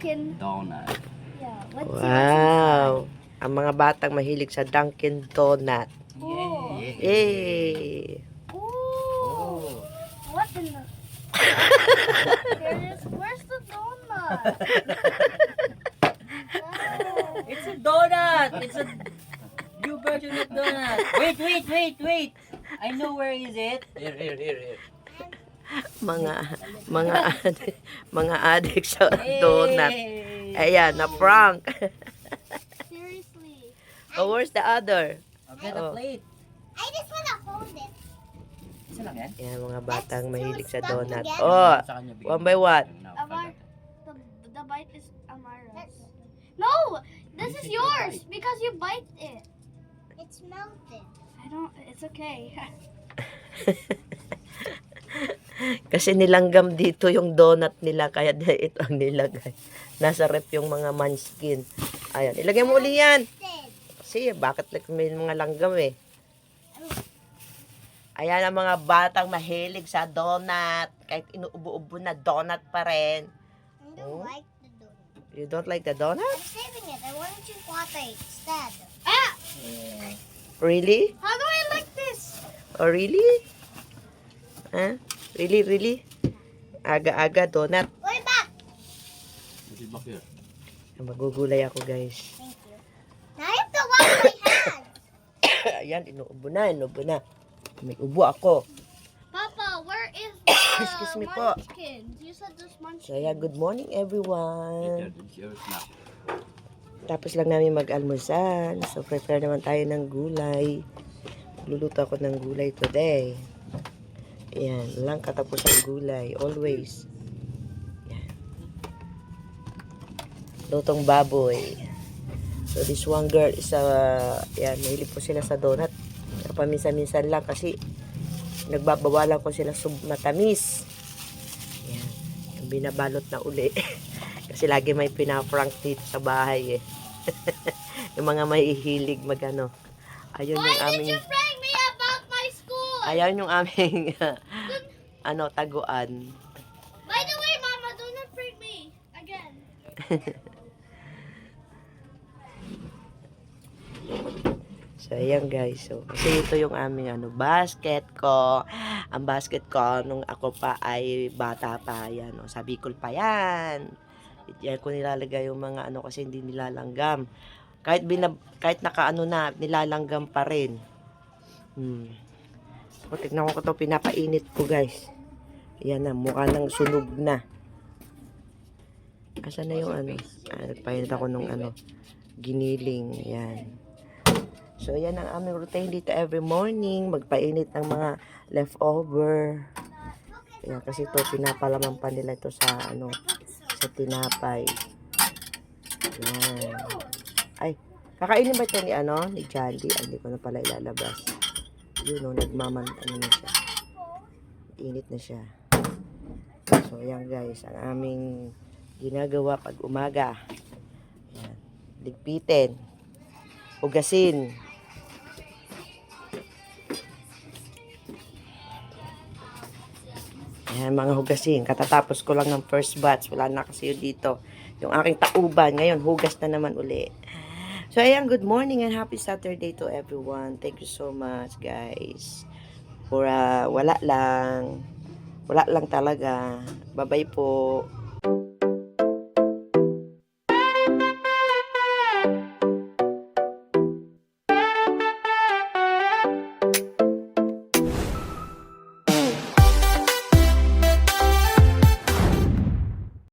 Dunkin' Donut. Yeah, let's see what's Wow. Ang mga batang mahilig sa Dunkin' Donut. Ooh. Yay! Ooh. Oh. What in the? Where's the donut? Oh. It's a donut. It's a new version of donut. Wait. I know where is it. Here. Mga adik sa donut. Ayan, na prank. Seriously. Oh, where's the other? I'll get Oh. a plate. I just wanna hold it. Isa lang yan? Ayan, mga batang mahilig sa stuck donut. together. Oh, Sa kanya bigyan one by mo. one. Now, Amar, the bite is Amara's. No, this is yours because you bite it. It's melted. I don't. It's okay. Kasi nilanggam dito yung donut nila, kaya ito ang nilagay. Nasa rep yung mga munchkin. Ayan, ilagay mo uli yan. Kasi bakit may mga langgam eh. Ayan ang mga batang mahilig sa donut. Kahit inuubo-ubo na donut pa rin. I don't Oh. like the donut. You don't like the donut? I'm saving it. I want to drink water instead. Ah! Really? How do I like this? Oh, really? Huh? Really? Aga-aga donut. Way back. Put it back here. Magugulay ako, guys. Thank you. Now I have to wash my hands. Ayan, inuubo na. May ubo ako. Papa, where is the Excuse me po. munchkins? You said this munchkin. So, yeah, good morning, everyone. It's yours now. Tapos lang namin mag-almusal. So, prepare naman tayo ng gulay. Luluto ako ng gulay today. Ayan, walang katapusang gulay. Always. Ayan. Lutong baboy. So, this one girl is ayan, mahilig po sila sa donut. Paminsan-minsan lang kasi nagbabawalan ko sila matamis. Ayan. Yung binabalot na uli. Kasi lagi may pinaprank dito sa bahay eh. Yung mga mahihilig magano. Ayun yung aming You prank me about my school. ayun yung aming taguan. By the way, Mama, do not prank me again. So ayan guys. So kasi ito yung aming basket ko. Ang basket ko nung ako pa ay bata pa yan. Sa Bicol pa yan. Yan ko nilalagay yung mga kasi hindi nilalanggam. Kahit nakaano na, nilalanggam pa rin. So, tignan ko ito, pinapainit ko guys. Ayan na, mukha nang sunog na. Asan na yung nagpainit ako nung giniling. Ayan. So, yan ang aming routine dito every morning. Magpainit ng mga leftover. Ayan, kasi ito, pinapalaman pa nila ito sa sa tinapay. Ayan. Ay, kakainin ba ito ni Jolly? Ay, hindi ko na pala ilalabas. Yun, na siya. Init na siya. So, ayan guys, ang aming ginagawa pag umaga. Ayan. Ligpitin. Hugasin. Ayan, mga hugasin. Katatapos ko lang ng first batch. Wala na kasi yun dito. Yung aking tauban. Ngayon, hugas na naman uli. So, ayan, good morning and happy Saturday to everyone. Thank you so much, guys. For wala lang talaga. Bye-bye po.